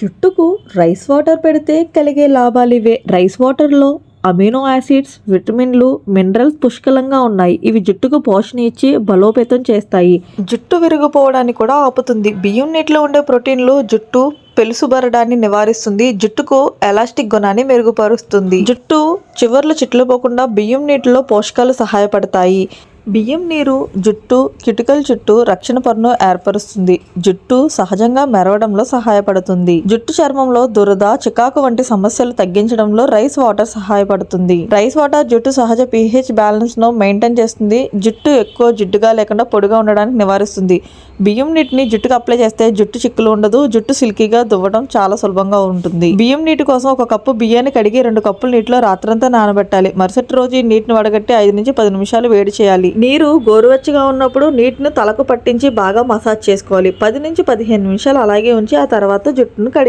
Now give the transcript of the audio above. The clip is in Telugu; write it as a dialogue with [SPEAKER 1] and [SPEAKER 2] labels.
[SPEAKER 1] జుట్టుకు రైస్ వాటర్ పెడితే కలిగే లాభాలు ఇవే. రైస్ వాటర్లో అమినో యాసిడ్స్, విటమిన్లు, మినరల్స్ పుష్కలంగా ఉన్నాయి. ఇవి జుట్టుకు పోషణ ఇచ్చి బలోపేతం చేస్తాయి. జుట్టు విరిగిపోవడాన్ని కూడా ఆపుతుంది. బియ్యం నీటిలో ఉండే ప్రోటీన్లు జుట్టు పెలుసుబరడాన్ని నివారిస్తుంది. జుట్టుకు ఎలాస్టిక్ గుణాన్ని మెరుగుపరుస్తుంది. జుట్టు చివర్లు చిట్లిపోకుండా బియ్యం నీటిలో పోషకాలు సహాయపడతాయి. బియ్యం నీరు జుట్టు కిటికల చుట్టూ రక్షణ పొరను ఏర్పరుస్తుంది. జుట్టు సహజంగా మెరవడంలో సహాయపడుతుంది. జుట్టు చర్మంలో దురద, చికాకు వంటి సమస్యలు తగ్గించడంలో రైస్ వాటర్ సహాయపడుతుంది. రైస్ వాటర్ జుట్టు సహజ pH బ్యాలెన్స్ ను మెయింటైన్ చేస్తుంది. జుట్టు ఎక్కువ జిడ్డుగా లేకుండా పొడిగా ఉండడానికి నివారిస్తుంది. బియ్యం నీటిని జుట్టుకు అప్లై చేస్తే జుట్టు చిక్కులు ఉండదు. జుట్టు సిల్కీగా దువ్వడం చాలా సులభంగా ఉంటుంది. బియ్యం నీటి కోసం 1 కప్పు బియ్యాన్ని కడిగి 2 కప్పుల నీటిలో రాత్రంతా నానబెట్టాలి. మరుసటి రోజు ఈ నీటిని వడగట్టి 5 నుంచి 10 నిమిషాలు వేడి చేయాలి. నీరు గోరువెచ్చగా ఉన్నప్పుడు నీటిని తలకు పట్టించి బాగా మసాజ్ చేసుకోవాలి. 10 నుంచి 15 నిమిషాలు అలాగే ఉంచి ఆ తర్వాత జుట్టును